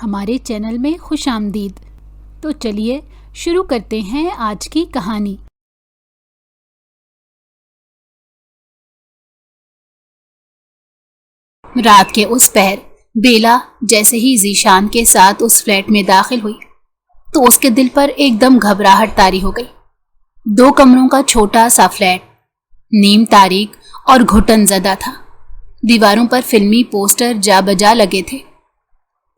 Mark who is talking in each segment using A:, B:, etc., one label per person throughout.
A: ہمارے چینل میں خوش آمدید۔ تو چلیے شروع کرتے ہیں آج کی کہانی۔ رات کے اس پہر بیلا جیسے ہی ذیشان کے ساتھ اس فلیٹ میں داخل ہوئی تو اس کے دل پر ایک دم گھبراہٹ طاری ہو گئی۔ 2 کمروں کا چھوٹا سا فلیٹ نیم تاریک اور گھٹن زدہ تھا۔ دیواروں پر فلمی پوسٹر جا بجا لگے تھے۔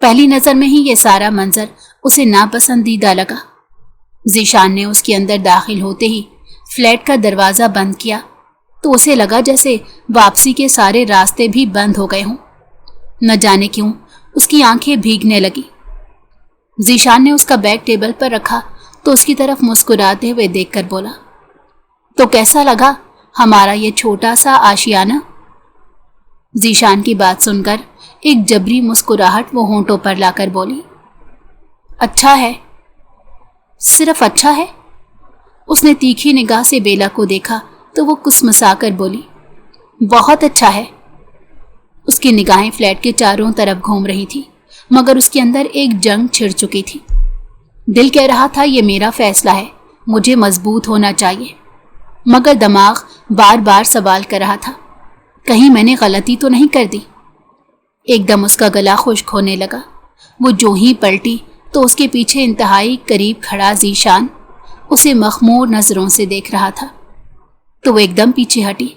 A: پہلی نظر میں ہی یہ سارا منظر اسے ناپسندیدہ لگا۔ ذیشان نے اس کے اندر داخل ہوتے ہی فلیٹ کا دروازہ بند کیا تو اسے لگا جیسے واپسی کے سارے راستے بھی بند ہو گئے ہوں۔ نہ جانے کیوں اس کی آنکھیں بھیگنے لگی۔ ذیشان نے اس کا بیگ ٹیبل پر رکھا تو اس کی طرف مسکراتے ہوئے دیکھ کر بولا، تو کیسا لگا ہمارا یہ چھوٹا سا آشیانہ؟ ذیشان کی بات سن کر ایک جبری مسکراہٹ وہ ہونٹوں پر لا کر بولی، اچھا ہے، صرف اچھا ہے؟ اس نے تیکھی نگاہ سے بیلا کو دیکھا تو وہ کسمسا کر بولی، بہت اچھا ہے۔ اس کی نگاہیں فلیٹ کے چاروں طرف گھوم رہی تھی مگر اس کے اندر ایک جنگ چھڑ چکی تھی۔ دل کہہ رہا تھا یہ میرا فیصلہ ہے، مجھے مضبوط ہونا چاہیے، مگر دماغ بار بار سوال کر رہا تھا، کہیں میں نے غلطی تو نہیں کر دی؟ ایک دم اس کا گلا خشک ہونے لگا۔ وہ جو ہی پلٹی تو اس کے پیچھے انتہائی قریب کھڑا ذیشان اسے مخمور نظروں سے دیکھ رہا تھا تو وہ ایک دم پیچھے ہٹی۔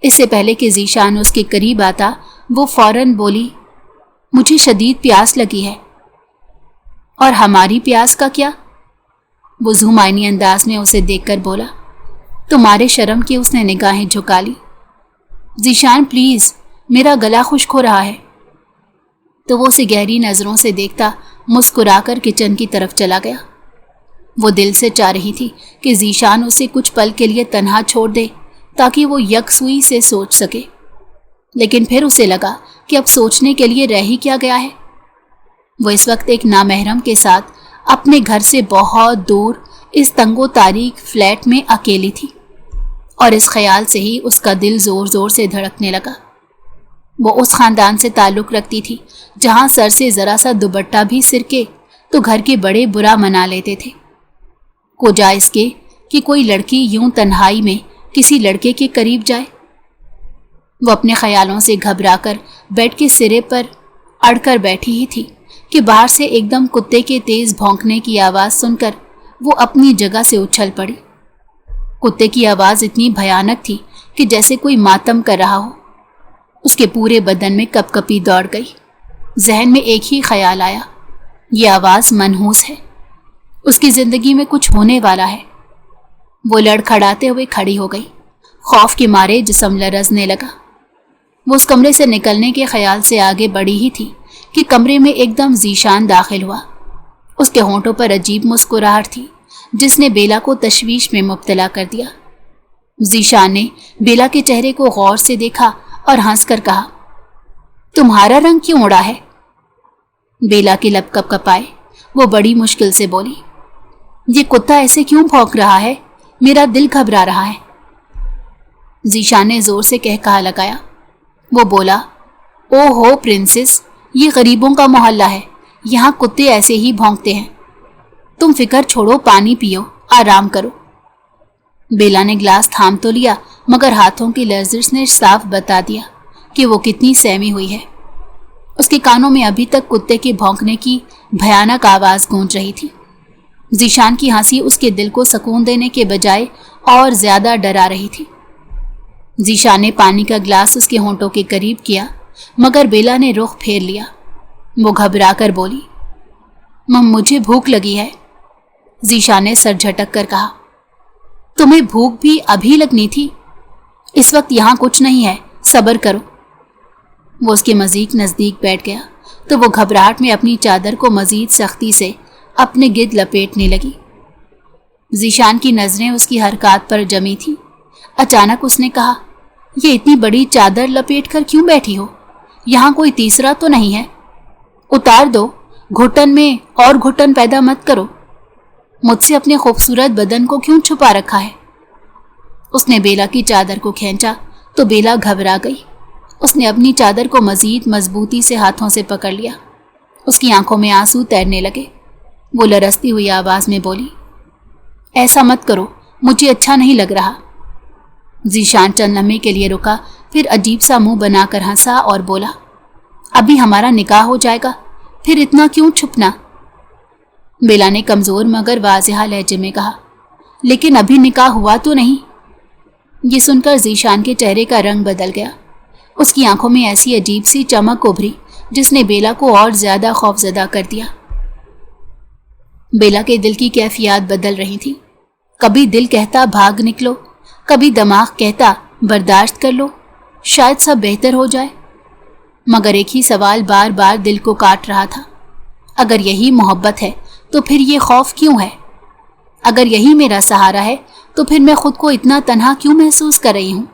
A: اس سے پہلے کہ ذیشان اس کے قریب آتا وہ فوراً بولی، مجھے شدید پیاس لگی ہے۔ اور ہماری پیاس کا کیا؟ وہ زمائنی انداز میں اسے دیکھ کر بولا۔ تمہارے شرم کی اس نے نگاہیں جھکا لی۔ ذیشان پلیز، میرا گلا خشک ہو رہا ہے۔ تو وہ اسے گہری نظروں سے دیکھتا مسکرا کر کچن کی طرف چلا گیا۔ وہ دل سے چاہ رہی تھی کہ ذیشان اسے کچھ پل کے لیے تنہا چھوڑ دے تاکہ وہ یکسوئی سے سوچ سکے، لیکن پھر اسے لگا کہ اب سوچنے کے لیے رہ ہی کیا گیا ہے۔ وہ اس وقت ایک نامحرم کے ساتھ اپنے گھر سے بہت دور اس تنگ و تاریک فلیٹ میں اکیلی تھی، اور اس خیال سے ہی اس کا دل زور زور سے دھڑکنے لگا۔ وہ اس خاندان سے تعلق رکھتی تھی جہاں سر سے ذرا سا دوپٹہ بھی سرکے تو گھر کے بڑے برا منا لیتے تھے، کوجا اس کے کہ کوئی لڑکی یوں تنہائی میں کسی لڑکے کے قریب جائے۔ وہ اپنے خیالوں سے گھبرا کر بیڈ کے سرے پر اڑ کر بیٹھی ہی تھی کہ باہر سے ایک دم کتے کے تیز بھونکنے کی آواز سن کر وہ اپنی جگہ سے اچھل پڑی۔ کتے کی آواز اتنی بھیانک تھی کہ جیسے کوئی ماتم کر رہا ہو۔ اس کے پورے بدن میں کپ کپی دوڑ گئی۔ ذہن میں ایک ہی خیال آیا، یہ آواز منحوس ہے، اس کی زندگی میں کچھ ہونے والا ہے۔ وہ لڑکھڑاتے ہوئے کھڑی ہو گئی، خوف کے مارے جسم لرزنے لگا۔ وہ اس کمرے سے نکلنے کے خیال سے آگے بڑھی ہی تھی کہ کمرے میں ایک دم ذیشان داخل ہوا۔ اس کے ہونٹوں پر عجیب مسکراہٹ تھی جس نے بیلا کو تشویش میں مبتلا کر دیا۔ ذیشان نے بیلا کے چہرے کو غور سے دیکھا اور ہنس کر کہا، تمہارا رنگ کیوں اڑا ہے؟ بیلا کے لب کپ کپائے۔ وہ بڑی مشکل سے بولی، یہ کتا ایسے کیوں بھونک رہا ہے؟ میرا دل گھبرا رہا ہے۔ ذیشان نے زور سے کہا لگایا۔ وہ بولا، او ہو پرنسس، یہ غریبوں کا محلہ ہے، یہاں کتے ایسے ہی بھونکتے ہیں، تم فکر چھوڑو، پانی پیو، آرام کرو۔ بیلا نے گلاس تھام تو لیا مگر ہاتھوں کی لرزش نے صاف بتا دیا کہ وہ کتنی سہمی ہوئی ہے۔ اس کے کانوں میں ابھی تک کتے کے بھونکنے کی بھیانک آواز گونج رہی تھی۔ ذیشان کی ہنسی اس کے دل کو سکون دینے کے بجائے اور زیادہ ڈرا رہی تھی۔ ذیشان نے پانی کا گلاس اس کے ہونٹوں کے قریب کیا مگر بیلا نے رخ پھیر لیا۔ وہ گھبرا کر بولی، مجھے بھوک لگی ہے۔ ذیشان نے سر جھٹک کر کہا، تمہیں بھوک بھی ابھی لگنی تھی؟ اس وقت یہاں کچھ نہیں ہے، صبر کرو۔ وہ اس کے مزید نزدیک بیٹھ گیا تو وہ گھبراہٹ میں اپنی چادر کو مزید سختی سے اپنے گرد لپیٹنے لگی۔ ذیشان کی نظریں اس کی حرکات پر جمی تھیں۔ اچانک اس نے کہا، یہ اتنی بڑی چادر لپیٹ کر کیوں بیٹھی ہو؟ یہاں کوئی تیسرا تو نہیں ہے؟ اتار دو، گھٹن میں اور گھٹن پیدا مت کرو۔ مجھ سے اپنے خوبصورت بدن کو کیوں چھپا رکھا ہے؟ اس نے بیلا کی چادر کو کھینچا تو بیلا گھبرا گئی۔ اس نے اپنی چادر کو مزید مضبوطی سے ہاتھوں سے پکڑ لیا۔ اس کی آنکھوں میں آنسو تیرنے لگے۔ وہ لرزتی ہوئی آواز میں بولی، ایسا مت کرو، مجھے اچھا نہیں لگ رہا۔ ذیشان چند لمحے کے لیے رکا، پھر عجیب سا منہ بنا کر ہنسا اور بولا، ابھی ہمارا نکاح ہو جائے گا، پھر اتنا کیوں چھپنا؟ بیلا نے کمزور مگر واضح لہجے میں کہا، لیکن ابھی نکاح ہوا تو نہیں۔ یہ سن کر ذیشان کے چہرے کا رنگ بدل گیا۔ اس کی آنکھوں میں ایسی عجیب سی چمک ابھری جس نے بیلا کو اور زیادہ خوفزدہ کر دیا۔ بیلا کے دل کی کیفیات بدل رہی تھی۔ کبھی دل کہتا بھاگ نکلو، کبھی دماغ کہتا برداشت کر لو، شاید سب بہتر ہو جائے، مگر ایک ہی سوال بار بار دل کو کاٹ رہا تھا، اگر یہی محبت ہے تو پھر یہ خوف کیوں ہے؟ اگر یہی میرا سہارا ہے تو پھر میں خود کو اتنا تنہا کیوں محسوس کر رہی ہوں؟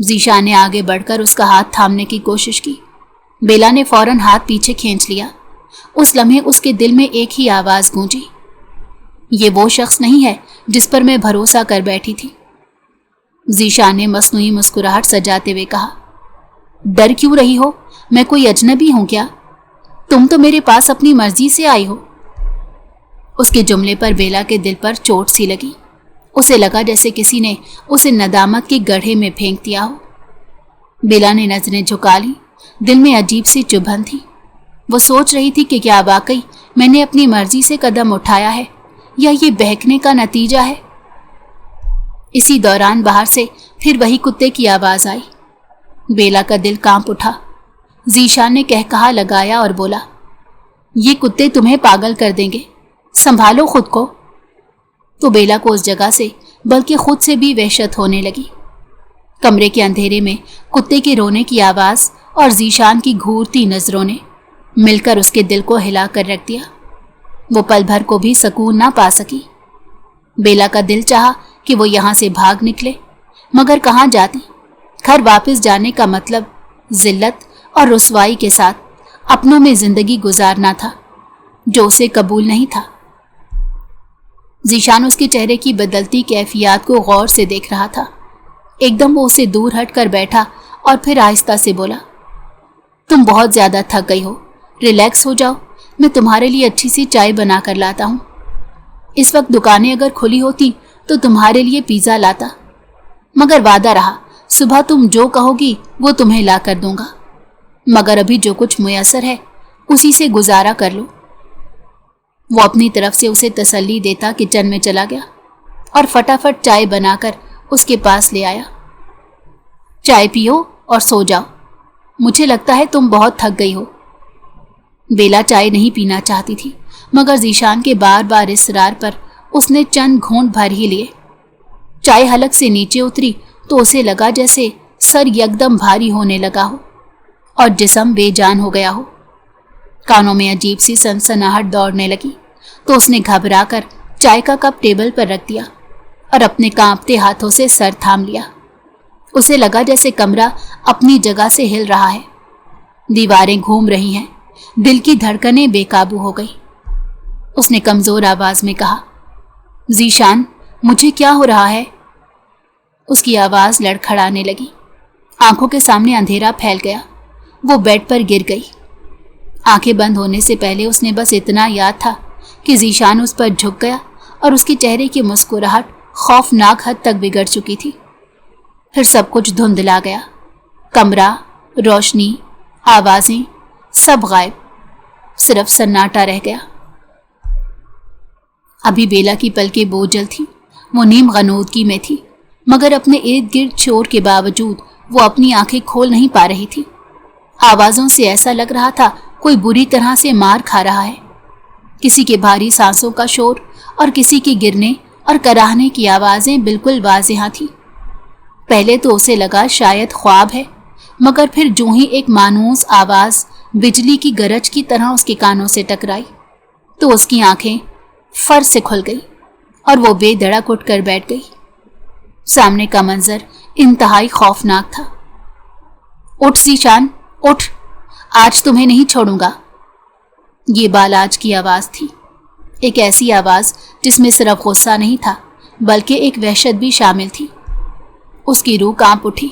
A: ذیشان نے آگے بڑھ کر اس کا ہاتھ تھامنے کی کوشش کی۔ بیلا نے فوراً ہاتھ پیچھے کھینچ لیا۔ اس لمحے اس کے دل میں ایک ہی آواز گونجی، یہ وہ شخص نہیں ہے جس پر میں بھروسہ کر بیٹھی تھی۔ ذیشان نے مصنوعی مسکراہٹ سجاتے ہوئے کہا، ڈر کیوں رہی ہو؟ میں کوئی اجنبی ہوں کیا؟ تم تو میرے پاس اپنی مرضی سے آئی ہو۔ اس کے جملے پر بیلا کے دل پر چوٹ سی لگی۔ اسے لگا جیسے کسی نے اسے ندامت کے گڑھے میں پھینک دیا ہو۔ بیلا نے نظریں جھکا لی، دل میں عجیب سی چبھن تھی۔ وہ سوچ رہی تھی کہ کیا واقعی میں نے اپنی مرضی سے قدم اٹھایا ہے یا یہ بہکنے کا نتیجہ ہے؟ اسی دوران باہر سے پھر وہی کتے کی آواز آئی۔ بیلا کا دل کانپ اٹھا۔ ذیشان نے کہا لگایا اور بولا، یہ کتے تمہیں پاگل کر دیں گے، سنبھالو خود کو۔ تو بیلا کو اس جگہ سے بلکہ خود سے بھی وحشت ہونے لگی۔ کمرے کے اندھیرے میں کتے کے رونے کی آواز اور ذیشان کی گھورتی نظروں نے مل کر اس کے دل کو ہلا کر رکھ دیا۔ وہ پل بھر کو بھی سکون نہ پا سکی۔ بیلا کا دل چاہا کہ وہ یہاں سے بھاگ نکلے، مگر کہاں جاتی؟ گھر واپس جانے کا مطلب ذلت اور رسوائی کے ساتھ اپنوں میں زندگی گزارنا تھا، جو اسے قبول نہیں تھا۔ ذیشان اس کے چہرے کی بدلتی کیفیات کو غور سے دیکھ رہا تھا۔ ایک دم وہ اسے دور ہٹ کر بیٹھا اور پھر آہستہ سے بولا، تم بہت زیادہ تھک گئی ہو، ریلیکس ہو جاؤ، میں تمہارے لیے اچھی سی چائے بنا کر لاتا ہوں۔ اس وقت دکانیں اگر کھلی ہوتی تو تمہارے لیے پیزا لاتا، مگر وعدہ رہا صبح تم جو کہو گی وہ تمہیں لا کر دوں گا، مگر ابھی جو کچھ میسر ہے اسی سے گزارا کر لو۔ وہ اپنی طرف سے اسے تسلی دیتا کچن میں چلا گیا اور فٹافٹ چائے بنا کر اس کے پاس لے آیا۔ چائے پیو اور سو جاؤ، مجھے لگتا ہے تم بہت تھک گئی ہو۔ بیلا چائے نہیں پینا چاہتی تھی، مگر ذیشان کے بار بار اصرار پر اس نے چند گھونٹ بھر ہی لیے۔ چائے حلق سے نیچے اتری تو اسے لگا جیسے سر یکدم بھاری ہونے لگا ہو اور جسم بے جان ہو گیا ہو۔ کانوں میں عجیب سی سنسناہٹ دوڑنے لگی تو اس نے گھبرا کر چائے کا کپ ٹیبل پر رکھ دیا اور اپنے کانپتے ہاتھوں سے سر تھام لیا۔ اسے لگا جیسے کمرہ اپنی جگہ سے ہل رہا ہے، دیواریں گھوم رہی ہیں، دل کی دھڑکنیں بے قابو ہو گئی۔ اس نے کمزور آواز میں کہا، ذیشان مجھے کیا ہو رہا ہے؟ اس کی آواز لڑکھڑانے لگی، آنکھوں کے سامنے اندھیرا پھیل گیا۔ وہ بیڈ پر گر گئی۔ آنکھیں بند ہونے سے پہلے اس نے بس اتنا یاد تھا کہ ذیشان اس پر جھک گیا اور اس کے چہرے کی مسکراہٹ خوفناک حد تک بگڑ چکی تھی۔ پھر سب کچھ دھندلا گیا، کمرہ، روشنی، آوازیں، سب غائب، صرف سناٹا رہ گیا۔ ابھی بیلا کی پلکیں بوجھل تھی، وہ نیم غنودگی میں تھی، مگر اپنے ارد گرد شور کے باوجود وہ اپنی آنکھیں کھول نہیں پا رہی تھی۔ آوازوں سے ایسا لگ رہا تھا کوئی بری طرح سے مار کھا رہا ہے۔ کسی کے بھاری سانسوں کا شور اور کسی کے گرنے اور کراہنے کی آوازیں بالکل واضح تھیں۔ پہلے تو اسے لگا شاید خواب ہے، مگر پھر جو ہی ایک مانوس آواز بجلی کی گرج کی طرح اس کے کانوں سے ٹکرائی تو اس کی آنکھیں فر سے کھل گئی اور وہ بے دھڑک اٹھ کر بیٹھ گئی۔ سامنے کا منظر انتہائی خوفناک تھا۔ اٹھ ذیشان، اٹھ، آج تمہیں نہیں چھوڑوں گا۔ یہ بالاج کی آواز تھی، ایک ایسی آواز جس میں صرف غصہ نہیں تھا بلکہ ایک وحشت بھی شامل تھی۔ اس کی روح کانپ اٹھی۔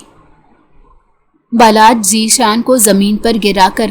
A: بالاج ذیشان کو زمین پر گرا کر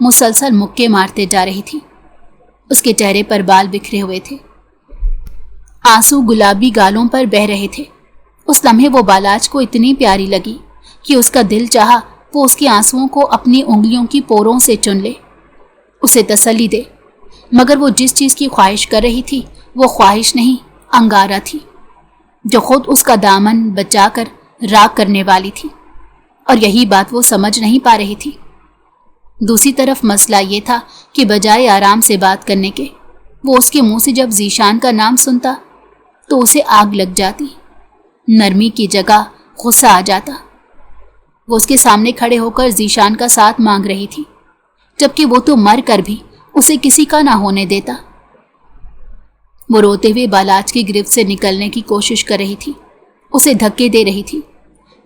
A: مسلسل مکے مارتے جا رہی تھی۔ اس کے چہرے پر بال بکھرے ہوئے تھے، آنسو گلابی گالوں پر بہہ رہے تھے۔ اس لمحے وہ بالاج کو اتنی پیاری لگی کہ اس کا دل چاہا وہ اس کے آنسوؤں کو اپنی انگلیوں کی پوروں سے چن لے، اسے تسلی دے، مگر وہ جس چیز کی خواہش کر رہی تھی وہ خواہش نہیں، انگارہ تھی، جو خود اس کا دامن بچا کر راکھ کرنے والی تھی، اور یہی بات وہ سمجھ نہیں پا رہی تھی۔ دوسری طرف مسئلہ یہ تھا کہ بجائے آرام سے بات کرنے کے، وہ اس کے منہ سے جب ذیشان کا نام سنتا تو اسے آگ لگ جاتی، نرمی کی جگہ غصہ آ جاتا۔ وہ اس کے سامنے کھڑے ہو کر ذیشان کا ساتھ مانگ رہی تھی، جبکہ وہ تو مر کر بھی اسے کسی کا نہ ہونے دیتا۔ وہ روتے ہوئے بالاج کی گرفت سے نکلنے کی کوشش کر رہی تھی، اسے دھکے دے رہی تھی،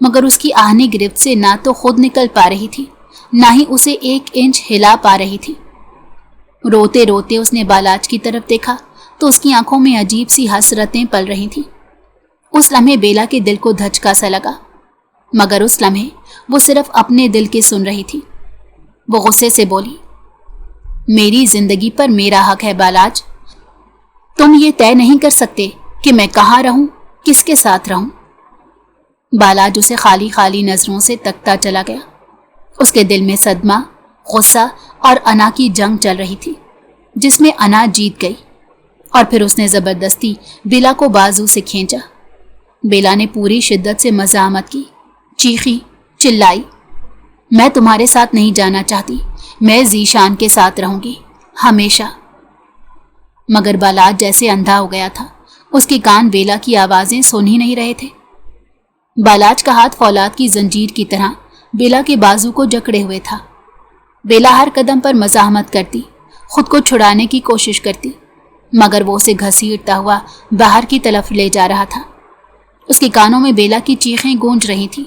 A: مگر اس کی آہنی گرفت سے نہ تو خود نکل پا رہی تھی، نہ ہی اسے 1 انچ ہلا پا رہی تھی۔ روتے روتے اس نے بالاج کی طرف دیکھا تو اس کی آنکھوں میں عجیب سی حسرتیں پل رہی تھیں۔ اس لمحے بیلا کے دل کو دھچکا سا لگا، مگر اس لمحے وہ صرف اپنے دل کی سن رہی تھی۔ وہ غصے سے بولی، میری زندگی پر میرا حق ہے بالاج، تم یہ طے نہیں کر سکتے کہ میں کہاں رہوں، کس کے ساتھ رہوں۔ بالاج اسے خالی خالی نظروں سے تکتا چلا گیا۔ اس کے دل میں صدمہ، غصہ اور انا کی جنگ چل رہی تھی، جس میں انا جیت گئی، اور پھر اس نے زبردستی بیلا کو بازو سے کھینچا۔ بیلا نے پوری شدت سے مزاحمت کی، چیخی، چلائی، میں تمہارے ساتھ نہیں جانا چاہتی، میں ذیشان کے ساتھ رہوں گی ہمیشہ۔ مگر بالاج جیسے اندھا ہو گیا تھا، اس کے کان بیلا کی آوازیں سن ہی نہیں رہے تھے۔ بالاج کا ہاتھ فولاد کی زنجیر کی طرح بیلا کے بازو کو جکڑے ہوئے تھا۔ بیلا ہر قدم پر مزاحمت کرتی، خود کو چھڑانے کی کوشش کرتی، مگر وہ اسے گھسیٹتا ہوا باہر کی طرف لے جا رہا تھا۔ اس کے کانوں میں بیلا کی چیخیں گونج رہی تھیں،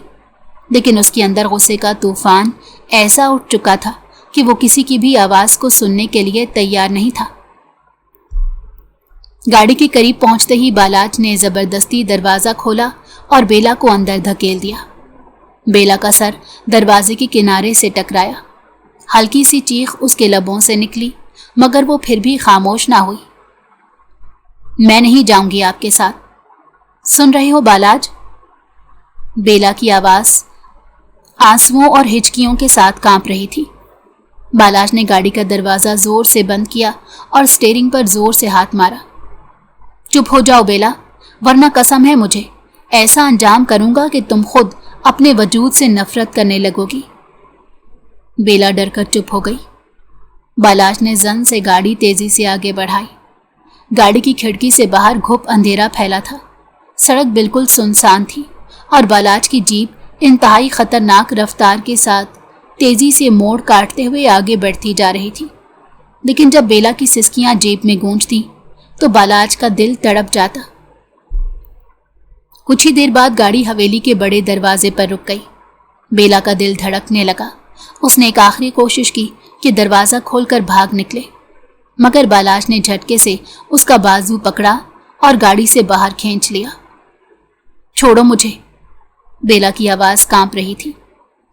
A: لیکن اس کے اندر غصے کا طوفان ایسا اٹھ چکا تھا کہ وہ کسی کی بھی آواز کو سننے کے لیے تیار نہیں تھا۔ گاڑی کے قریب پہنچتے ہی بالاج نے زبردستی دروازہ کھولا اور بیلا کو اندر دھکیل دیا۔ بیلا کا سر دروازے کے کنارے سے ٹکرایا، ہلکی سی چیخ اس کے لبوں سے نکلی، مگر وہ پھر بھی خاموش نہ ہوئی۔ میں نہیں جاؤں گی آپ کے ساتھ، سن رہے ہو بالاج؟ بیلا کی آواز آنسوؤں اور ہچکیوں کے ساتھ کانپ رہی تھی۔ بالاج نے گاڑی کا دروازہ زور سے بند کیا اور اسٹیئرنگ پر زور سے ہاتھ مارا۔ چپ ہو جاؤ بیلا، ورنہ قسم ہے مجھے ایسا انجام کروں گا کہ تم خود اپنے وجود سے نفرت کرنے لگو گی۔ بیلا ڈر کر چپ ہو گئی۔ بالاج نے زن سے گاڑی تیزی سے آگے بڑھائی۔ گاڑی کی کھڑکی سے باہر گھپ اندھیرا پھیلا تھا، سڑک بالکل سنسان تھی، اور بالاج کی جیپ انتہائی خطرناک رفتار کے ساتھ تیزی سے موڑ کاٹتے ہوئے آگے بڑھتی جا رہی تھی۔ لیکن جب بیلا کی سسکیاں جیپ میں گونجتیں تو بالاج کا دل تڑپ جاتا۔ کچھ ہی دیر بعد گاڑی حویلی کے بڑے دروازے پر رک گئی۔ بیلا کا دل دھڑکنے لگا۔ اس نے ایک آخری کوشش کی کہ دروازہ کھول کر بھاگ نکلے، مگر بالاج نے جھٹکے سے اس کا بازو پکڑا اور گاڑی سے باہر کھینچ لیا۔ چھوڑو مجھے، بیلا کی آواز کانپ رہی تھی۔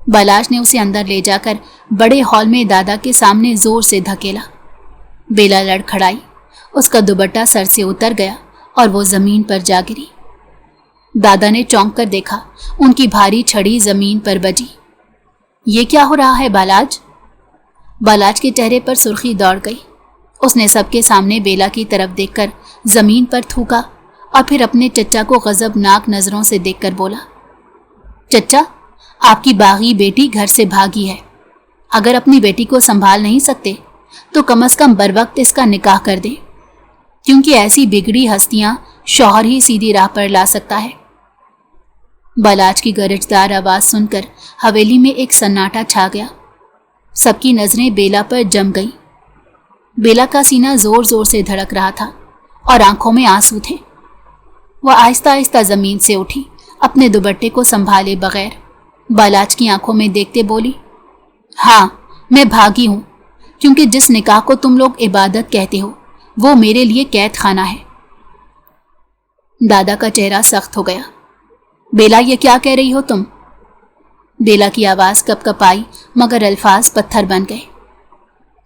A: بالاج نے اسے اندر لے جا کر بڑے ہال میں دادا کے سامنے زور سے دھکیلا۔ بیلا لڑکھڑائی، اس کا دوپٹہ سر سے اتر گیا اور وہ زمین پر جا گری۔ دادا نے چونک کر دیکھا، ان کی بھاری چھڑی زمین پر بجی۔ یہ کیا ہو رہا ہے بالاج؟ بالاج کے چہرے پر سرخی دوڑ گئی۔ اس نے سب کے سامنے بیلا کی طرف دیکھ کر زمین پر تھوکا اور پھر اپنے چچا کو غضبناک نظروں سے دیکھ کر بولا، چچا، آپ کی باغی بیٹی گھر سے بھاگی ہے۔ اگر اپنی بیٹی کو سنبھال نہیں سکتے تو کم از کم بروقت اس کا نکاح کر دیں، کیونکہ ایسی بگڑی ہستیاں شوہر ہی سیدھی راہ پر لا سکتا ہے۔ بالاج کی گرجدار آواز سن کر حویلی میں ایک سناٹا چھا گیا۔ سب کی نظریں بیلا پر جم گئیں۔ بیلا کا سینہ زور زور سے دھڑک رہا تھا اور آنکھوں میں آنسو تھے۔ وہ آہستہ آہستہ زمین سے اٹھی، اپنے دوپٹے کو سنبھالے بغیر بالاج کی آنکھوں میں دیکھتے بولی، ہاں، میں بھاگی ہوں، کیونکہ جس نکاح کو تم لوگ عبادت کہتے ہو وہ میرے لیے قید خانہ ہے۔ دادا کا چہرہ سخت ہو گیا۔ بیلا، یہ کیا کہہ رہی ہو تم؟ بیلا کی آواز کپ کپ آئی، مگر الفاظ پتھر بن گئے۔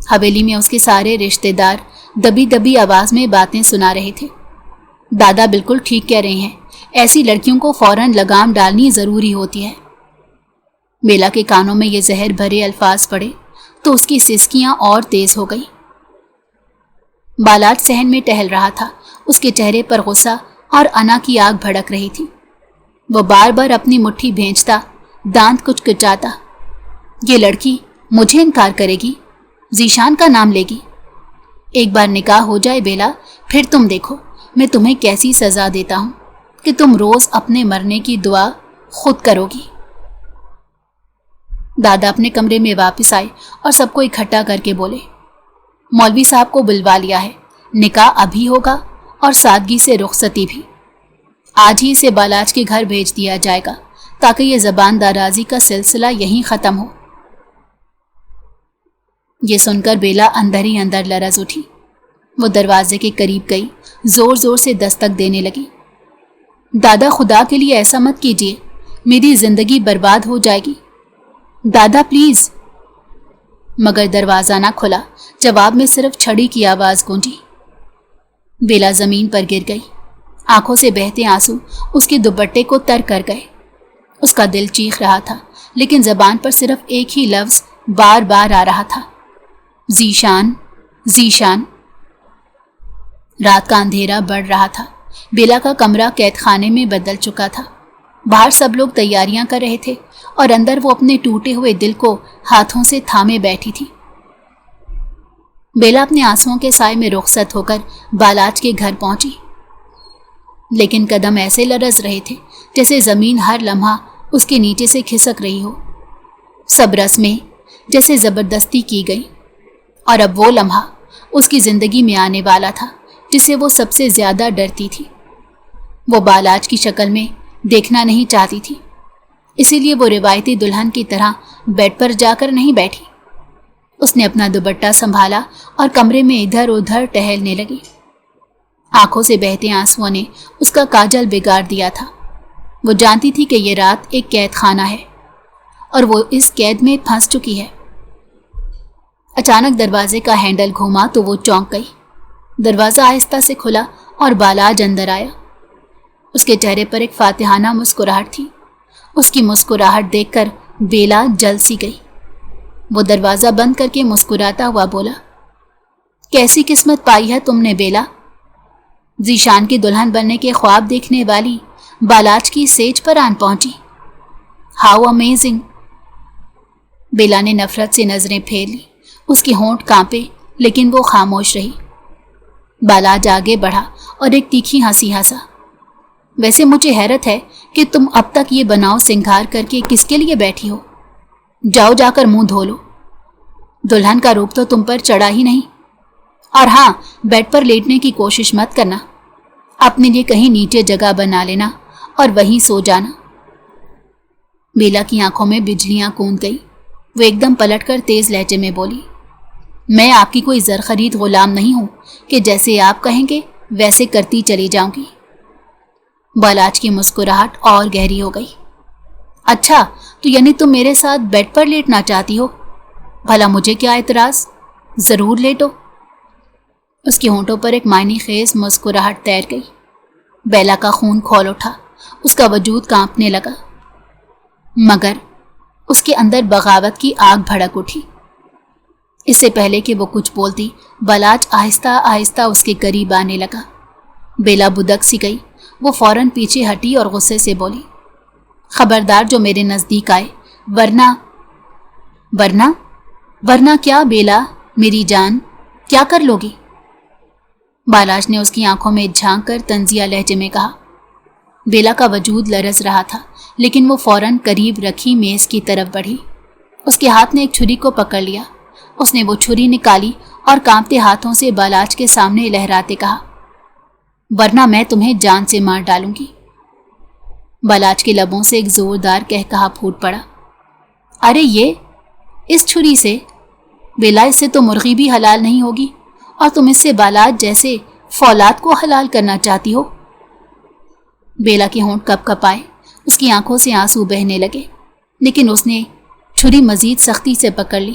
A: حویلی میں اس کے سارے رشتے دار دبی دبی آواز میں باتیں سنا رہے تھے۔ دادا بالکل ٹھیک کہہ رہے ہیں، ایسی لڑکیوں کو فوراً لگام ڈالنی ضروری ہوتی ہے۔ بیلا کے کانوں میں یہ زہر بھرے الفاظ پڑے تو اس کی سسکیاں اور تیز ہو گئی۔ بالاج صحن میں ٹہل رہا تھا، اس کے چہرے پر غصہ اور انا کی آگ بھڑک رہی تھی۔ وہ بار بار اپنی مٹھی بھینچتا، دانت کچکچاتا۔ یہ لڑکی مجھے انکار کرے گی، ذیشان کا نام لے گی۔ ایک بار نکاح ہو جائے بیلا، پھر تم دیکھو میں تمہیں کیسی سزا دیتا ہوں کہ تم روز اپنے مرنے کی دعا خود کرو گی۔ دادا اپنے کمرے میں واپس آئے اور سب کو اکٹھا کر کے بولے، مولوی صاحب کو بلوا لیا ہے، نکاح ابھی ہوگا اور سادگی سے رخصتی بھی۔ آج ہی اسے بالاج کے گھر بھیج دیا جائے گا تاکہ یہ زبان درازی کا سلسلہ یہیں ختم ہو۔ یہ سن کر بیلا اندر ہی اندر لرز اٹھی۔ وہ دروازے کے قریب گئی، زور زور سے دستک دینے لگی۔ دادا خدا کے لیے ایسا مت کیجیے، میری زندگی برباد ہو جائے گی، دادا پلیز۔ مگر دروازہ نہ کھلا، جواب میں صرف چھڑی کی آواز گونجی۔ بیلا زمین پر گر گئی، آنکھوں سے بہتے آنسو اس کے دوپٹے کو تر کر گئے۔ اس کا دل چیخ رہا تھا لیکن زبان پر صرف ایک ہی لفظ بار بار آ رہا تھا، ذیشان، ذیشان۔ رات کا اندھیرا بڑھ رہا تھا، بیلا کا کمرہ قید خانے میں بدل چکا تھا۔ باہر سب لوگ تیاریاں کر رہے تھے اور اندر وہ اپنے ٹوٹے ہوئے دل کو ہاتھوں سے تھامے بیٹھی تھی۔ بیلا اپنے آنسوؤں کے سائے میں رخصت ہو کر بالاج کے گھر پہنچی، لیکن قدم ایسے لرز رہے تھے جیسے زمین ہر لمحہ اس کے نیچے سے کھسک رہی ہو۔ سب رسمیں جیسے زبردستی کی گئی، اور اب وہ لمحہ اس کی زندگی میں آنے والا تھا جسے وہ سب سے زیادہ ڈرتی تھی۔ وہ بالاج کی شکل میں دیکھنا نہیں چاہتی تھی، اسی لیے وہ روایتی دلہن کی طرح بیڈ پر جا کر نہیں بیٹھی۔ اس نے اپنا دوپٹہ سنبھالا اور کمرے میں ادھر ادھر ٹہلنے لگی۔ آنکھوں سے بہتے آنسوؤں نے اس کا کاجل بگاڑ دیا تھا۔ وہ جانتی تھی کہ یہ رات ایک قید خانہ ہے اور وہ اس قید میں پھنس چکی ہے۔ اچانک دروازے کا ہینڈل گھوما تو وہ چونک گئی۔ دروازہ آہستہ سے کھلا اور بالاج اندر آیا۔ اس کے چہرے پر ایک فاتحانہ مسکراہٹ تھی۔ اس کی مسکراہٹ دیکھ کر بیلا جل سی گئی۔ وہ دروازہ بند کر کے مسکراتا ہوا بولا، کیسی قسمت پائی ہے تم نے بیلا؟ ذیشان کی دلہن بننے کے خواب دیکھنے والی بالاج کی سیج پر آن پہنچی۔ How amazing. بیلا نے نفرت سے نظریں پھیر لی۔ اس کے ہونٹ کانپے لیکن وہ خاموش رہی۔ بالاج آگے بڑھا اور ایک تیکھی ہنسی ہنسا۔ ویسے مجھے حیرت ہے کہ تم اب تک یہ بناؤ سنگھار کر کے کس کے لیے بیٹھی ہو؟ جاؤ جا کر منہ دھو لو، دلہن کا روپ تو تم پر چڑھا ہی نہیں۔ اور ہاں، بیڈ پر لیٹنے کی کوشش مت کرنا، اپنے لیے کہیں نیچے جگہ بنا لینا اور وہیں سو جانا۔ بیلا کی آنکھوں میں بجلیاں کوند گئی۔ وہ ایک دم پلٹ کر تیز لہجے میں بولی، میں آپ کی کوئی زر خرید غلام نہیں ہوں کہ جیسے آپ کہیں گے ویسے کرتی چلی جاؤں گی۔ بالاج کی مسکراہٹ اور گہری ہو گئی۔ اچھا، تو یعنی تم میرے ساتھ بیڈ پر لیٹنا چاہتی ہو؟ بھلا مجھے کیا اعتراض، ضرور لیٹو۔ اس کے ہونٹوں پر ایک معنی خیز مسکراہٹ تیر گئی۔ بیلا کا خون کھول اٹھا، اس کا وجود کانپنے لگا، مگر اس کے اندر بغاوت کی آگ بھڑک اٹھی۔ اس سے پہلے کہ وہ کچھ بولتی، بالاج آہستہ آہستہ اس کے قریب آنے لگا۔ بیلا بدک سی گئی۔ وہ فوراً پیچھے ہٹی اور غصے سے بولی، خبردار جو میرے نزدیک آئے، ورنہ کیا بیلا میری جان، کیا کر لوگی؟ بالاج نے اس کی آنکھوں میں جھانک کر طنزیہ لہجے میں کہا۔ بیلا کا وجود لرز رہا تھا لیکن وہ فوراً قریب رکھی میز کی طرف بڑھی۔ اس کے ہاتھ نے ایک چھری کو پکڑ لیا۔ اس نے وہ چھری نکالی اور کانپتے ہاتھوں سے بالاج کے سامنے لہراتے کہا، ورنہ میں تمہیں جان سے مار ڈالوں گی۔ بالاج کے لبوں سے ایک زوردار قہقہا پھوٹ پڑا۔ ارے یہ اس چھری سے؟ بیلا، اس سے تو مرغی بھی حلال نہیں ہوگی، اور تم اس سے بالاج جیسے فولاد کو حلال کرنا چاہتی ہو؟ بیلا کے ہونٹ کپ کپ آئے، اس کی آنکھوں سے آنسو بہنے لگے، لیکن اس نے چھری مزید سختی سے پکڑ لی۔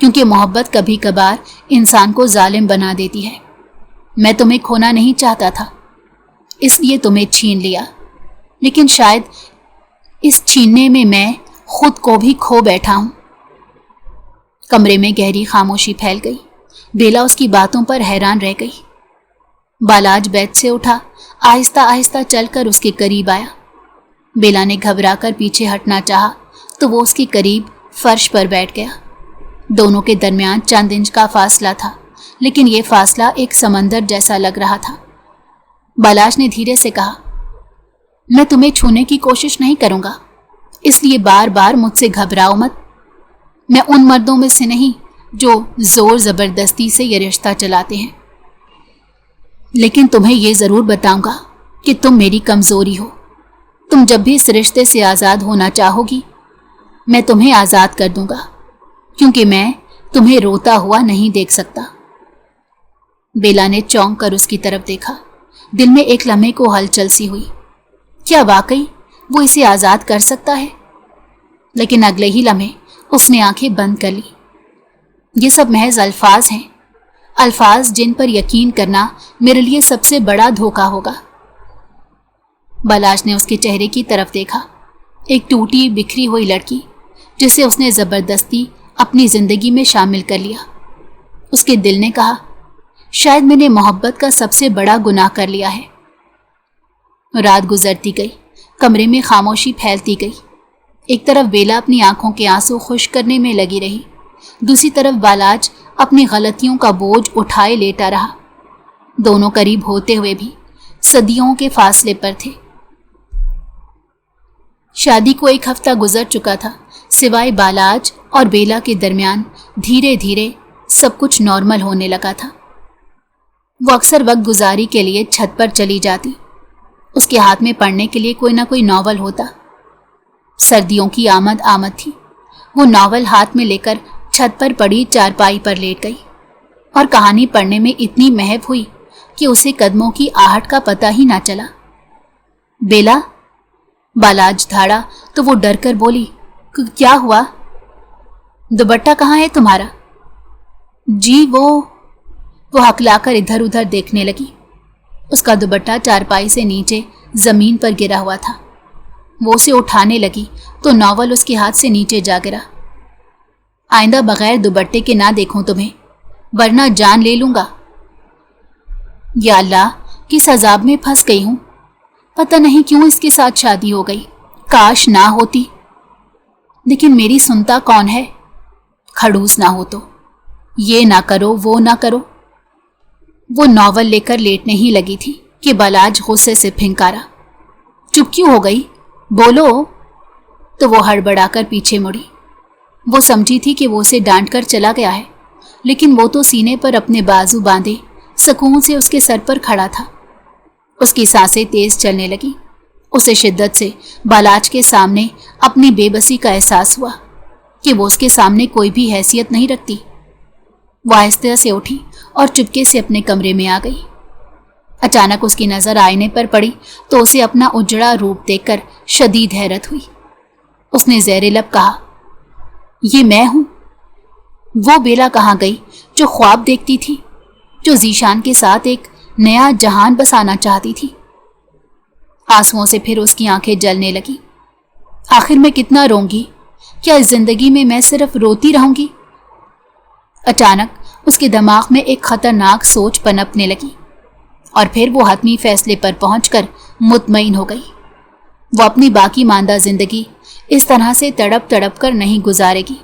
A: کیونکہ محبت کبھی کبھار انسان کو ظالم بنا دیتی ہے۔ میں تمہیں کھونا نہیں چاہتا تھا، اس لیے تمہیں چھین لیا، لیکن شاید اس چھیننے میں میں خود کو بھی کھو بیٹھا ہوں۔ کمرے میں گہری خاموشی پھیل گئی۔ بیلا اس کی باتوں پر حیران رہ گئی۔ بالاج بیڈ سے اٹھا، آہستہ آہستہ چل کر اس کے قریب آیا۔ بیلا نے گھبرا کر پیچھے ہٹنا چاہا تو وہ اس کے قریب فرش پر بیٹھ گیا۔ دونوں کے درمیان چند انچ کا فاصلہ تھا، لیکن یہ فاصلہ ایک سمندر جیسا لگ رہا تھا۔ بالاج نے دھیرے سے کہا، میں تمہیں چھونے کی کوشش نہیں کروں گا، اس لیے بار بار مجھ سے گھبراؤ مت۔ میں ان مردوں میں سے نہیں جو زور زبردستی سے یہ رشتہ چلاتے ہیں، لیکن تمہیں یہ ضرور بتاؤں گا کہ تم میری کمزوری ہو۔ تم جب بھی اس رشتے سے آزاد ہونا چاہو گی، میں تمہیں آزاد کر دوں گا، کیونکہ میں تمہیں روتا ہوا نہیں دیکھ سکتا۔ بیلا نے چونک کر اس کی طرف دیکھا۔ دل میں ایک لمحے کو ہلچل سی ہوئی، کیا واقعی وہ اسے آزاد کر سکتا ہے؟ لیکن اگلے ہی لمحے اس نے آنکھیں بند کر لی۔ یہ سب محض الفاظ ہیں، الفاظ جن پر یقین کرنا میرے لیے سب سے بڑا دھوکہ ہوگا۔ بالاج نے اس کے چہرے کی طرف دیکھا، ایک ٹوٹی بکھری ہوئی لڑکی جسے اس نے زبردستی اپنی زندگی میں شامل کر لیا۔ اس کے دل نے کہا، شاید میں نے محبت کا سب سے بڑا گناہ کر لیا ہے۔ رات گزرتی گئی، کمرے میں خاموشی پھیلتی گئی۔ ایک طرف بیلا اپنی آنکھوں کے آنسو خشک کرنے میں لگی رہی، دوسری طرف بالاج اپنی غلطیوں کا بوجھ اٹھائے لیٹا رہا۔ دونوں قریب ہوتے ہوئے بھی صدیوں کے فاصلے پر تھے۔ شادی کو ایک ہفتہ گزر چکا تھا، سوائے بالاج اور بیلا کے درمیان دھیرے دھیرے سب کچھ نارمل ہونے لگا تھا۔ وہ اکثر وقت گزاری کے لیے چھت پر چلی جاتی، اس کے ہاتھ میں پڑھنے کے لیے کوئی نہ کوئی ناول ہوتا۔ سردیوں کی آمد تھی، وہ ناول ہاتھ میں لے کر چھت پر پڑی چارپائی پر لیٹ گئی اور کہانی پڑھنے میں اتنی محو ہوئی کہ اسے قدموں کی آہٹ کا پتہ ہی نہ چلا۔ بیلا، بالاج دھاڑا تو وہ ڈر کر بولی، کیا ہوا؟ دوپٹہ کہاں ہے تمہارا؟ جی وہ ہکلا کر ادھر ادھر دیکھنے لگی۔ اس کا دوپٹہ چارپائی سے نیچے زمین پر گرا ہوا تھا۔ وہ اسے اٹھانے لگی تو ناول اس کے ہاتھ سے نیچے جا گرا۔ آئندہ بغیر دوپٹے کے نہ دیکھوں تمہیں، ورنہ جان لے لوں گا۔ یا اللہ، کس عذاب میں پھنس گئی ہوں، پتہ نہیں کیوں اس کے ساتھ شادی ہو گئی، کاش نہ ہوتی۔ لیکن میری سنتا کون ہے؟ کھڑوس نہ ہو تو یہ نہ کرو وہ نہ کرو۔ وہ ناول لے کر لیٹنے ہی لگی تھی کہ بالاج غصے سے پھنکارا، چپ کیوں ہو گئی؟ بولو۔ تو وہ ہڑبڑا کر پیچھے مڑی۔ وہ سمجھی تھی کہ وہ اسے ڈانٹ کر چلا گیا ہے، لیکن وہ تو سینے پر اپنے بازو باندھے سکون سے اس کے سر پر کھڑا تھا۔ اس کی سانسیں تیز چلنے لگی۔ اسے شدت سے بالاج کے سامنے اپنی بے بسی کا احساس ہوا کہ وہ اس کے سامنے کوئی بھی حیثیت نہیں رکھتی۔ وہ آہستہ سے اٹھی اور چپکے سے اپنے کمرے میں آ گئی۔ اچانک اس کی نظر آئینے پر پڑی تو اسے اپنا اجڑا روپ دیکھ کر شدید حیرت ہوئی۔ اس نے زیر لب کہا، یہ میں ہوں؟ وہ بیلا کہاں گئی جو خواب دیکھتی تھی، جو ذیشان کے ساتھ ایک نیا جہان بسانا چاہتی تھی؟ آنسوؤں سے پھر اس کی آنکھیں جلنے لگی۔ آخر میں کتنا روں گی؟ کیا اس زندگی میں صرف روتی رہوں گی؟ اچانک اس کے دماغ میں ایک خطرناک سوچ پنپنے لگی اور پھر وہ حتمی فیصلے پر پہنچ کر مطمئن ہو گئی۔ وہ اپنی باقی ماندہ زندگی اس طرح سے تڑپ تڑپ کر نہیں گزارے گی۔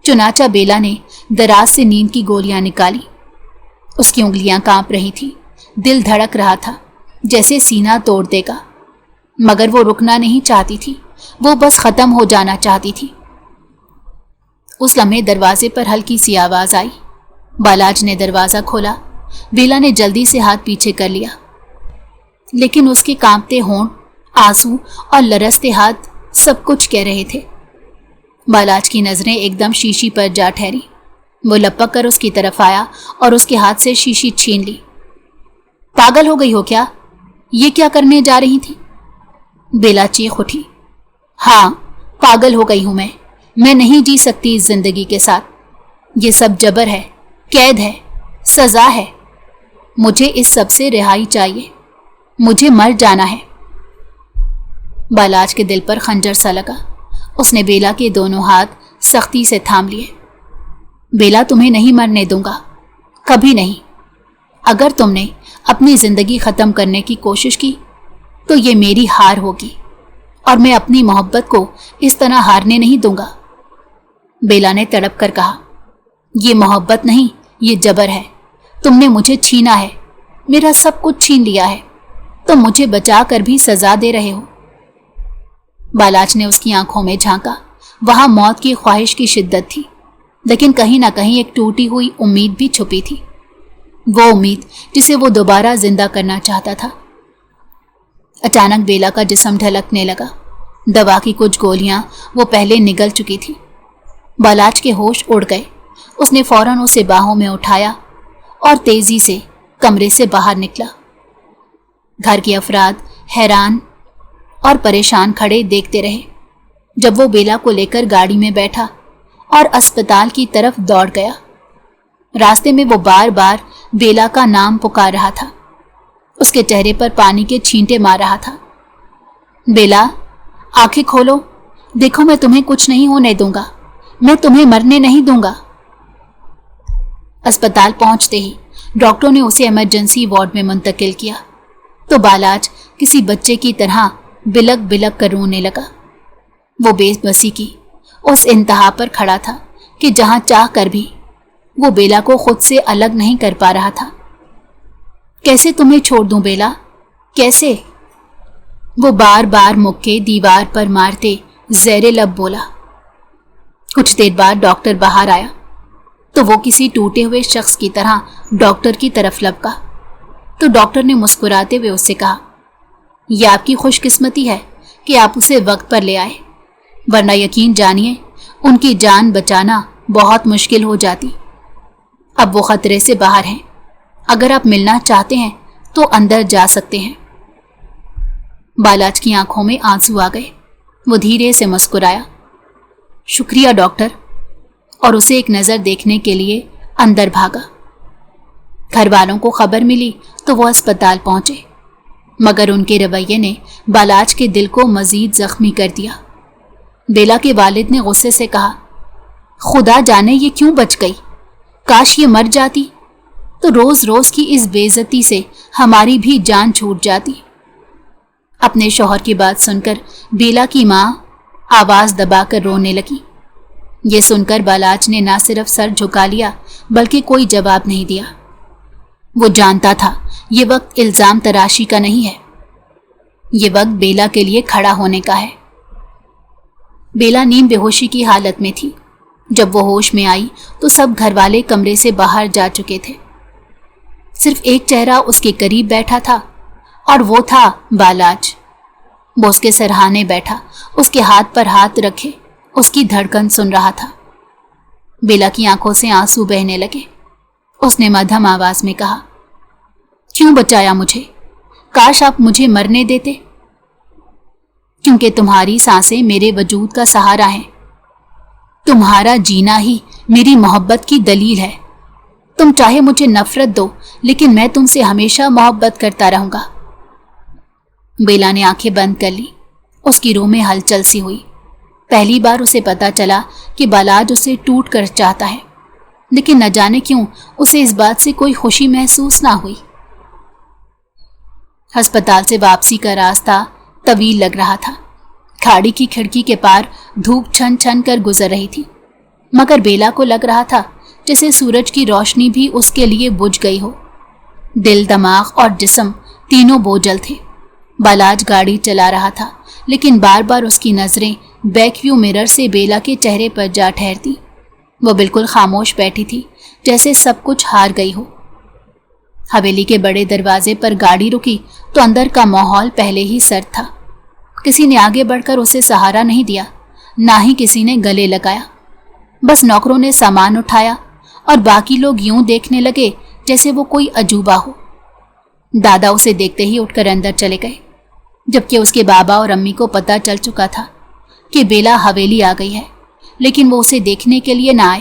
A: چنانچہ بیلا نے دراز سے نیند کی گولیاں نکالی۔ اس کی انگلیاں کانپ رہی تھیں، دل دھڑک رہا تھا جیسے سینہ توڑ دے گا، مگر وہ رکنا نہیں چاہتی تھی، وہ بس ختم ہو جانا چاہتی تھی۔ اس لمحے دروازے پر ہلکی سی آواز آئی۔ بالاج نے دروازہ کھولا۔ بیلا نے جلدی سے ہاتھ پیچھے کر لیا، لیکن اس کے کانپتے ہونٹ، آنسو اور لرزتے ہاتھ سب کچھ کہہ رہے تھے۔ بالاج کی نظریں ایک دم شیشی پر جا ٹھہری۔ وہ لپک کر اس کی طرف آیا اور اس کے ہاتھ سے شیشی چھین لی۔ پاگل ہو گئی ہو کیا؟ یہ کیا کرنے جا رہی تھی؟ بیلا چیخ اٹھی۔ ہاں، پاگل ہو گئی ہوں میں نہیں جی سکتی اس زندگی کے ساتھ۔ یہ سب جبر ہے، قید ہے، سزا ہے۔ مجھے اس سب سے رہائی چاہیے، مجھے مر جانا ہے۔ بالاج کے دل پر خنجر سا لگا۔ اس نے بیلا کے دونوں ہاتھ سختی سے تھام لیے۔ بیلا، تمہیں نہیں مرنے دوں گا، کبھی نہیں۔ اگر تم نے اپنی زندگی ختم کرنے کی کوشش کی تو یہ میری ہار ہوگی، اور میں اپنی محبت کو اس طرح ہارنے نہیں دوں گا۔ بیلا نے تڑپ کر کہا، یہ محبت نہیں، یہ جبر ہے۔ تم نے مجھے چھینا ہے، میرا سب کچھ چھین لیا ہے، تم مجھے بچا کر بھی سزا دے رہے ہو۔ بالاج نے اس کی آنکھوں میں جھانکا۔ وہاں موت کی خواہش کی شدت تھی، لیکن کہیں نہ کہیں ایک ٹوٹی ہوئی امید بھی چھپی تھی، وہ امید جسے وہ دوبارہ زندہ کرنا چاہتا تھا۔ اچانک بیلا کا جسم ڈھلکنے لگا۔ دوا کی کچھ گولیاں وہ پہلے نگل چکی تھی۔ بالاج کے ہوش اڑ گئے۔ اس نے فوراً اسے باہوں میں اٹھایا اور تیزی سے کمرے سے باہر نکلا۔ گھر کے افراد حیران اور پریشان کھڑے دیکھتے رہے جب وہ بیلا کو لے کر گاڑی میں بیٹھا اور اسپتال کی طرف دوڑ گیا۔ راستے میں وہ بار بار بیلا کا نام پکار رہا تھا، اس کے چہرے پر پانی کے چھینٹے مار رہا تھا۔ بیلا، آنکھیں کھولو، دیکھو میں تمہیں کچھ نہیں ہونے دوں گا، میں تمہیں مرنے نہیں دوں گا۔ اسپتال پہنچتے ہی ڈاکٹروں نے اسے ایمرجنسی وارڈ میں منتقل کیا تو بالاج کسی بچے کی طرح بلک بلک کر رونے لگا۔ وہ بے بسی کی اس انتہا پر کھڑا تھا کہ جہاں چاہ کر بھی وہ بیلا کو خود سے الگ نہیں کر پا رہا تھا۔ کیسے تمہیں چھوڑ دوں بیلا، کیسے؟ وہ بار بار مکے دیوار پر مارتے زیر لب بولا۔ کچھ دیر بعد ڈاکٹر باہر آیا تو وہ کسی ٹوٹے ہوئے شخص کی طرح ڈاکٹر کی طرف لپکا تو ڈاکٹر نے مسکراتے ہوئے اس سے کہا، یہ آپ کی خوش قسمتی ہے کہ آپ اسے وقت پر لے آئے، ورنہ یقین جانیے ان کی جان بچانا بہت مشکل ہو جاتی۔ اب وہ خطرے سے باہر ہیں، اگر آپ ملنا چاہتے ہیں تو اندر جا سکتے ہیں۔ بالاج کی آنکھوں میں آنسو آ گئے۔ وہ دھیرے سے مسکرایا، شکریہ ڈاکٹر، اور اسے ایک نظر دیکھنے کے لیے اندر بھاگا۔ گھر والوں کو خبر ملی تو وہ اسپتال پہنچے، مگر ان کے رویے نے بالاج کے دل کو مزید زخمی کر دیا۔ بیلا کے والد نے غصے سے کہا، خدا جانے یہ کیوں بچ گئی، کاش یہ مر جاتی تو روز روز کی اس بے عزتی سے ہماری بھی جان چھوٹ جاتی۔ اپنے شوہر کی بات سن کر بیلا کی ماں آواز دبا کر رونے لگی۔ یہ سن کر بالاج نے نہ صرف سر جھکا لیا بلکہ کوئی جواب نہیں دیا۔ وہ جانتا تھا یہ وقت الزام تراشی کا نہیں ہے، یہ وقت بیلا کے لیے کھڑا ہونے کا ہے۔ بیلا نیم بے ہوشی کی حالت میں تھی۔ جب وہ ہوش میں آئی تو سب گھر والے کمرے سے باہر جا چکے تھے۔ صرف ایک چہرہ اس کے قریب بیٹھا تھا اور وہ تھا بالاج۔ وہ اس کے سرہانے بیٹھا، اس کے ہاتھ پر ہاتھ رکھے اس کی دھڑکن سن رہا تھا۔ بیلا کی آنکھوں سے آنسو بہنے لگے۔ اس نے مدھم آواز میں کہا، کیوں بچایا مجھے؟ کاش آپ مجھے مرنے دیتے، کیونکہ تمہاری سانسیں میرے وجود کا سہارا ہیں، تمہارا جینا ہی میری محبت کی دلیل ہے۔ تم چاہے مجھے نفرت دو لیکن میں تم سے ہمیشہ محبت کرتا رہوں گا۔ بیلا نے آنکھیں بند کر لی۔ اس کی روح میں ہلچل سی ہوئی۔ پہلی بار اسے پتا چلا کہ بالاج اسے ٹوٹ کر چاہتا ہے، لیکن نہ جانے کیوں اسے اس بات سے کوئی خوشی محسوس نہ ہوئی۔ ہسپتال سے واپسی کا راستہ طویل لگ رہا تھا۔ کھاڑی کی کھڑکی کے پار دھوپ چھن چھن کر گزر رہی تھی، مگر بیلا کو لگ رہا تھا جیسے سورج کی روشنی بھی اس کے لیے بجھ گئی ہو۔ دل، دماغ اور جسم تینوں بوجھل تھے۔ بالاج گاڑی چلا رہا تھا، لیکن بار بار اس کی نظریں بیک ویو مرر سے بیلا کے چہرے پر جا ٹھہرتی۔ وہ بالکل خاموش بیٹھی تھی، جیسے سب کچھ ہار گئی ہو۔ حویلی کے بڑے دروازے پر گاڑی رکی تو اندر کا ماحول پہلے ہی سرد تھا۔ کسی نے آگے بڑھ کر اسے سہارا نہیں دیا، نہ ہی کسی نے گلے لگایا۔ بس نوکروں نے سامان اٹھایا اور باقی لوگ یوں دیکھنے لگے جیسے وہ کوئی عجوبہ ہو۔ دادا اسے دیکھتے ہی اٹھ کر اندر چلے گئے، جبکہ اس کے بابا اور امی کو پتہ چل چکا تھا کہ بیلا حویلی آ گئی ہے، لیکن وہ اسے دیکھنے کے لیے نہ آئے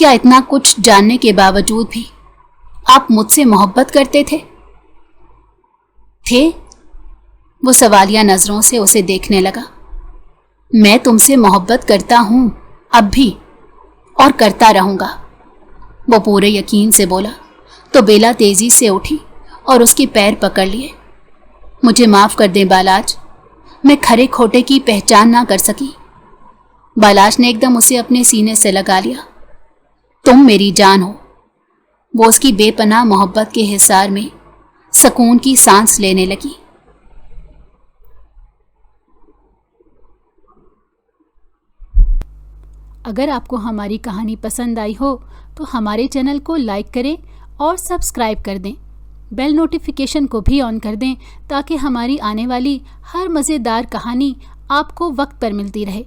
A: کیا اتنا کچھ جاننے کے باوجود بھی آپ مجھ سے محبت کرتے تھے؟ وہ سوالیہ نظروں سے اسے دیکھنے لگا۔ میں تم سے محبت کرتا ہوں، اب بھی، اور کرتا رہوں گا، وہ پورے یقین سے بولا تو بیلا تیزی سے اٹھی اور اس کے پیر پکڑ لیے۔ مجھے معاف کر دیں بالاج، میں کھرے کھوٹے کی پہچان نہ کر سکی۔ بالاج نے ایک دم اسے اپنے سینے سے لگا لیا۔ تم میری جان ہو۔ وہ اس کی بے پناہ محبت کے حصار میں سکون کی سانس لینے لگی۔ اگر آپ کو ہماری کہانی پسند آئی ہو تو ہمارے چینل کو لائک کریں اور سبسکرائب کر دیں۔ بیل نوٹیفیکیشن کو بھی آن کر دیں تاکہ ہماری آنے والی ہر مزیدار کہانی آپ کو وقت پر ملتی رہے۔